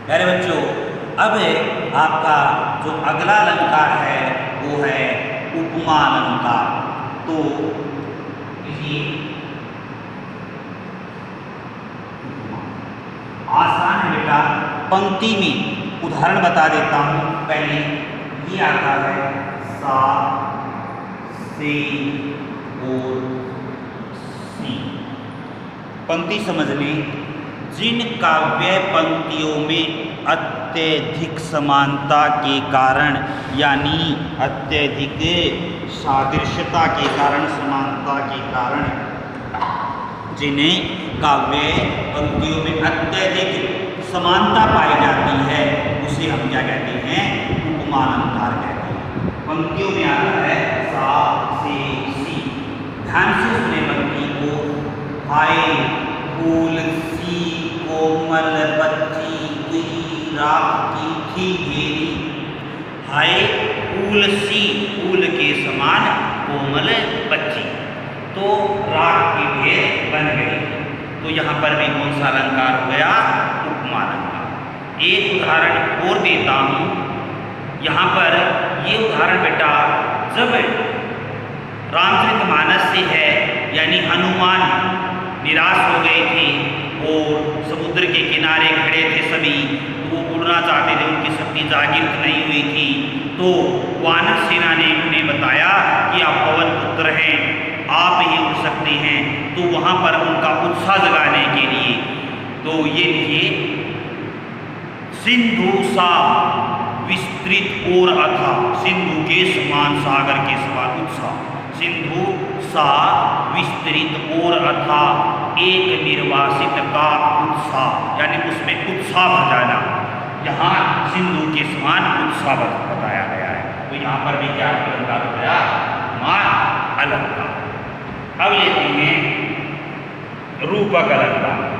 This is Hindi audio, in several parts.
प्यारे बच्चों, अब आपका जो अगला अलंकार है वो है उपमा अलंकार। तो इसी आसान है बेटा, पंक्ति में उदाहरण बता देता हूं। पहले ये आता है सा, से और सी। पंक्ति समझ लें। जिन काव्य पंक्तियों में अत्यधिक समानता के कारण यानी अत्यधिक सादृश्यता के कारण, समानता के कारण, जिन्हें काव्य पंक्तियों में अत्यधिक समानता पाई जाती है उसे हम क्या कहते हैं? उपमा अलंकार कहते हैं। पंक्तियों में आता है सा, से, सी। ध्यान से सुने पंक्ति को। हाय फूल सी कोमल बच्ची हुई रात की थी घेरी। हाय फूल सी, फूल के समान कोमल बच्ची, तो रात की ढेर बन गई। तो यहाँ पर भी कौन सा अलंकार हो गया? उपमा अलंकार। एक उदाहरण और देता हूँ। यहाँ पर ये उदाहरण बेटा जब रामचरितमानस से है, यानी हनुमान निराश हो गए थे और समुद्र के किनारे खड़े थे सभी, तो वो उड़ना चाहते थे, उनकी शक्ति जागृत नहीं हुई थी। तो वानर सेना ने उन्हें बताया कि आप पवन पुत्र हैं, आप ही उड़ सकते हैं। तो वहाँ पर उनका उत्साह जगाने के लिए तो ये सिंधु सा विस्तृत और अथा, सिंधु के समान, सागर के समान उत्साह, सिंधु सा विस्तृत और अथा, एक निर्वासित का उत्साह, यानी उसमें उत्साह भर जाना। यहाँ सिंधु के समान उत्साह बताया गया है। तो यहाँ पर भी क्या अलंकार हो गया? मान अलंकार। अब लेते हैं रूपक अलंकार।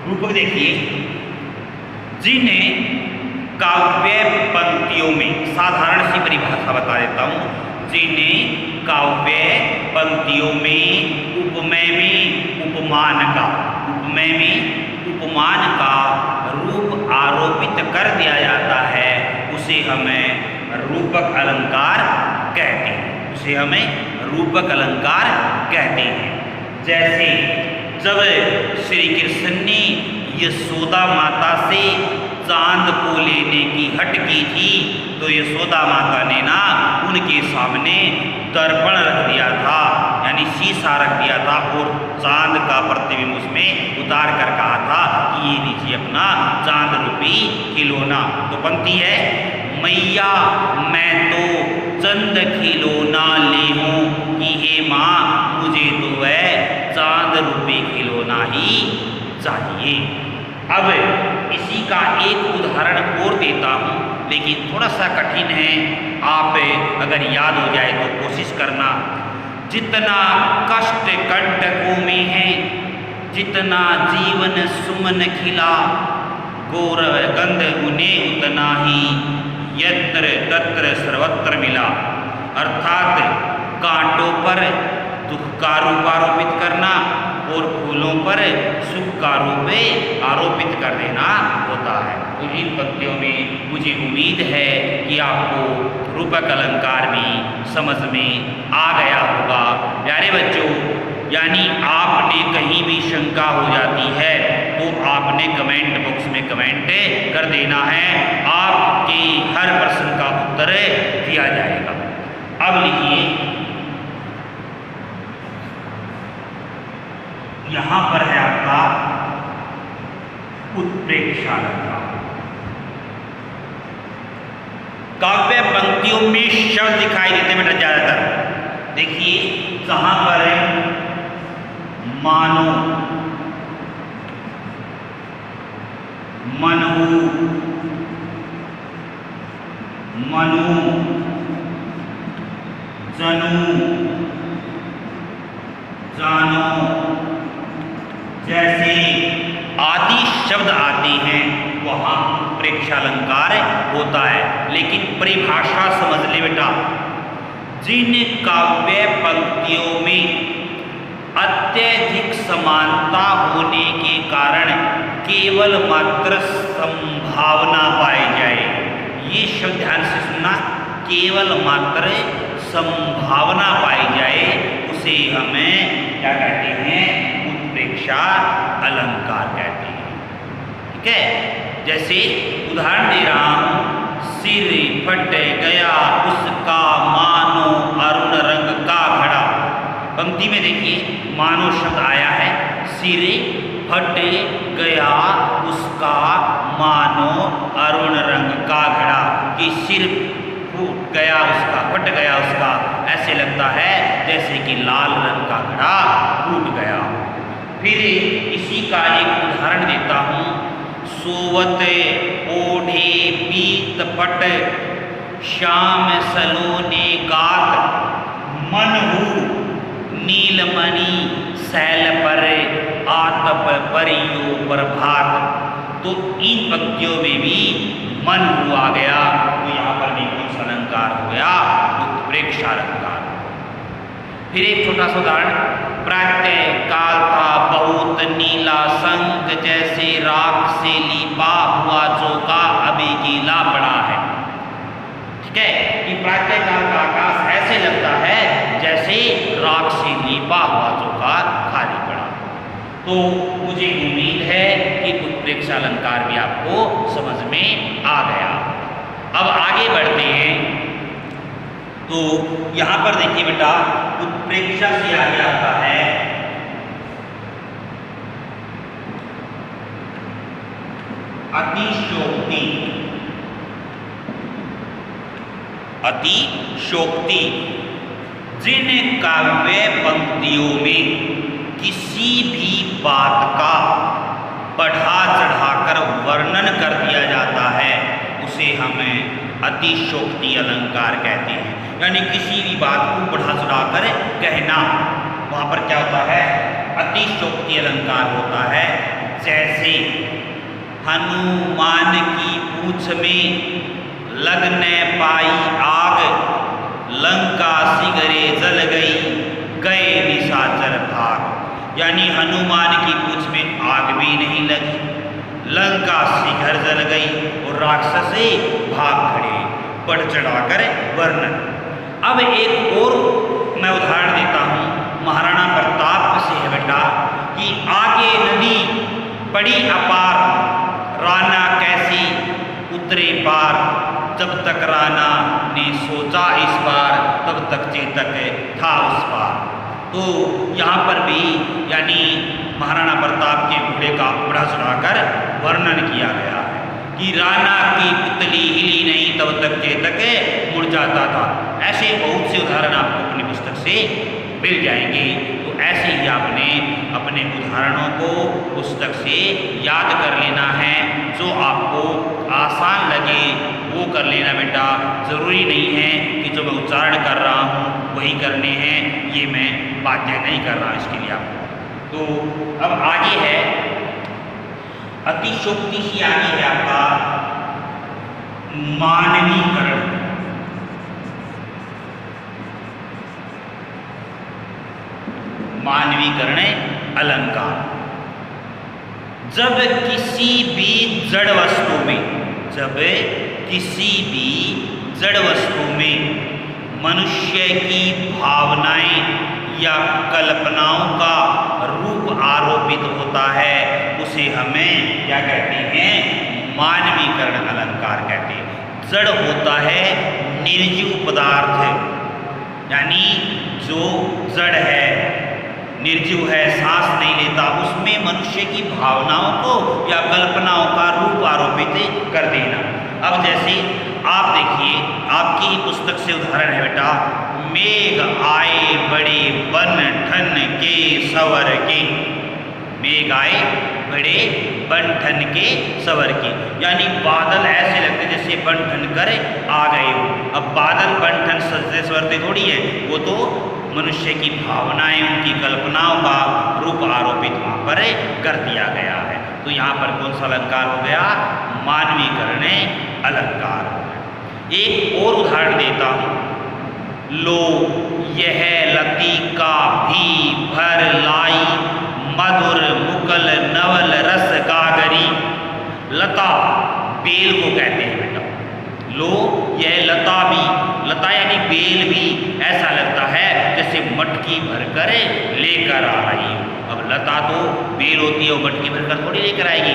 रूपक देखिए, जिन्हें काव्य पंक्तियों में, साधारण सी परिभाषा बता देता हूं, जिन्हें काव्य पंक्तियों में उपमेय में उपमान का, उपमेय में उपमान का रूप आरोपित कर दिया जाता है, उसे हमें रूपक अलंकार कहते हैं। उसे हमें रूपक अलंकार कहते हैं। जैसे जब श्री कृष्ण ने यशोदा माता से चांद को लेने की हट की थी, तो यशोदा माता ने ना उनके सामने दर्पण रख दिया था, यानी शीशा रख दिया था, और चांद का प्रतिबिंब उसमें उतार कर कहा था कि ये लीजिए अपना चांद रूपी खिलौना। तो पंक्ति है, मैया मैं तो चंद खिलौना ले हूँ कि हे माँ मुझे तो वह चांद रूपी खिलौना ही चाहिए। अब इसी का एक उदाहरण और देता हूँ, लेकिन थोड़ा सा कठिन है, आप अगर याद हो जाए तो कोशिश करना। जितना कष्ट कंटकों में है, जितना जीवन सुमन खिला, गौरव गंध उन्हें उतना ही यत्र तत्र सर्वत्र मिला। अर्थात कांटों पर दुख का रूप आरोपित करना और फूलों पर सुख का रूप आरोपित कर देना होता है। तो इन पंक्तियों में मुझे उम्मीद है कि आपको रूपक अलंकार भी समझ में आ गया होगा। प्यारे बच्चों, यानी आपने कहीं भी शंका हो जाती है तो आपने कमेंट बॉक्स में कमेंट कर देना है, आपके हर प्रश्न का उत्तर दिया जाएगा। अब लिखिए, यहां पर है आपका उत्प्रेक्षा अलंकार। काव्य पंक्तियों में शब्द दिखाई देते बेटा ज्यादातर। देखिए कहां पर है, मानो, मनु, मनु, जनु, जानो, जैसे आदि शब्द आते हैं वहां उत्प्रेक्षा अलंकार होता है। लेकिन परिभाषा समझ ले बेटा, जिन काव्य पंक्तियों में अत्यधिक समानता होने के कारण केवल मात्र संभावना पाई जाए। ये शब्द ध्यान से सुनना, केवल मात्र संभावना पाई जाए उसे हमें क्या कहते हैं? उत्प्रेक्षा अलंकार कहते हैं। ठीक है, जैसे उदाहरण दे रहा हूं, सिर फट गया उसका मानो अरुण रंग का घड़ा। पंक्ति में देखिए मानो शब्द आया है, सिर फट गया उसका मानो अरुण रंग का घड़ा, कि सिर फूट गया उसका, फट गया उसका, ऐसे लगता है जैसे कि लाल रंग का घड़ा फूट गया। फिर इसी का एक उदाहरण देता हूं, सोवत ओढ़े पीत पट श्याम सलोने गात, मन हूँ नीलमणि सैल पर आतप परियो प्रभात। तो इन पंक्तियों में भी मन हुआ गया, तो यहाँ पर भी कौन सा अलंकार हो गया? उत्प्रेक्षा अलंकार। फिर एक छोटा सा उदाहरण, प्रातः काल था बहुत नीला संग, जैसे राख से लीपा हुआ चौका अभी गीला पड़ा है। ठीक है, कि प्रातः काल का आकाश ऐसे लगता है जैसे राख से लीपा हुआ चौका खाली पड़ा। तो मुझे उम्मीद है कि उत्प्रेक्षा अलंकार भी आपको समझ में आ गया। अब आगे बढ़ते हैं, तो यहां पर देखिए बेटा, उत्प्रेक्षा से आगे आता है अतिशयोक्ति। अतिशयोक्ति जिन काव्य पंक्तियों में किसी भी बात का बढ़ा चढ़ाकर वर्णन कर दिया जाता है उसे हमें अतिशयोक्ति अलंकार कहते हैं। यानी किसी भी बात को बढ़ा चढ़ाकर कहना, वहां पर क्या होता है? अतिशयोक्ति अलंकार होता है। जैसे हनुमान की पूंछ में लग न पाई आग, लंका सिगरे जल गई, गए निशाचर भाग। यानी हनुमान की पूंछ में आग भी नहीं लगी, लंका शिखर जल गई और राक्षस भाग खड़े। बढ़ चढ़ाकर वर्णन। अब एक और मैं उदाहरण देता हूं, महाराणा प्रताप से है बेटा, कि आगे नदी पड़ी अपार, राणा कैसी उतरे पार, जब तक राणा ने सोचा इस बार, तब तक चेतक था उस पार। तो यहाँ पर भी यानी महाराणा प्रताप के घोड़े का बढ़ा चढ़ाकर वर्णन किया गया है कि राणा की पुतली हिली नहीं तब तक चेतक मुड़ जाता था। ऐसे बहुत से उदाहरण आपको अपनी पुस्तक से मिल जाएंगे। तो ऐसे ही आपने अपने उदाहरणों को पुस्तक से याद कर लेना है। जो आपको आसान लगे वो कर लेना बेटा। ज़रूरी नहीं है कि जो मैं उच्चारण कर रहा हूँ वही करने हैं, ये मैं बाध्य नहीं कर रहा इसके लिए आपको। तो अब आगे है अतिशयोक्ति से आगे है आपका मानवीकरण। मानवीकरण अलंकार। जब किसी भी जड़ वस्तु में, जब किसी भी जड़ वस्तु में मनुष्य की भावनाएं या कल्पनाओं का रूप आरोपित होता है उसे हमें क्या कहते हैं? मानवीकरण अलंकार कहते हैं। जड़ होता है निर्जीव पदार्थ, यानी जो जड़ है, निर्जीव है, सांस नहीं लेता, उसमें मनुष्य की भावनाओं को या कल्पनाओं का रूप आरोपित कर देना। अब जैसे आप देखिए, आपकी ही पुस्तक से उदाहरण है बेटा, मेघ आए बड़े बन ठन के सवर के। मेघ आए बड़े बन ठन के सवर के, यानी बादल ऐसे लगते जैसे बन ठन कर आ गए हो। अब बादल बन ठन सजते सवरते थोड़ी है, वो तो मनुष्य की भावनाएं, उनकी कल्पनाओं का रूप आरोपित वहाँ पर कर दिया गया है। तो यहाँ पर कौन सा अलंकार हो गया? मानवीकरण अलंकार। एक और उदाहरण देता हूँ, लो यह लतीका भी भर लाई, लता बेल को कहते हैं बेटा। लो यह लता भी, लता यानी बेल भी ऐसा लगता है जैसे मटकी भरकर लेकर आ रही हो। अब लता तो बेल होती है, वो मटकी भरकर थोड़ी लेकर आएगी।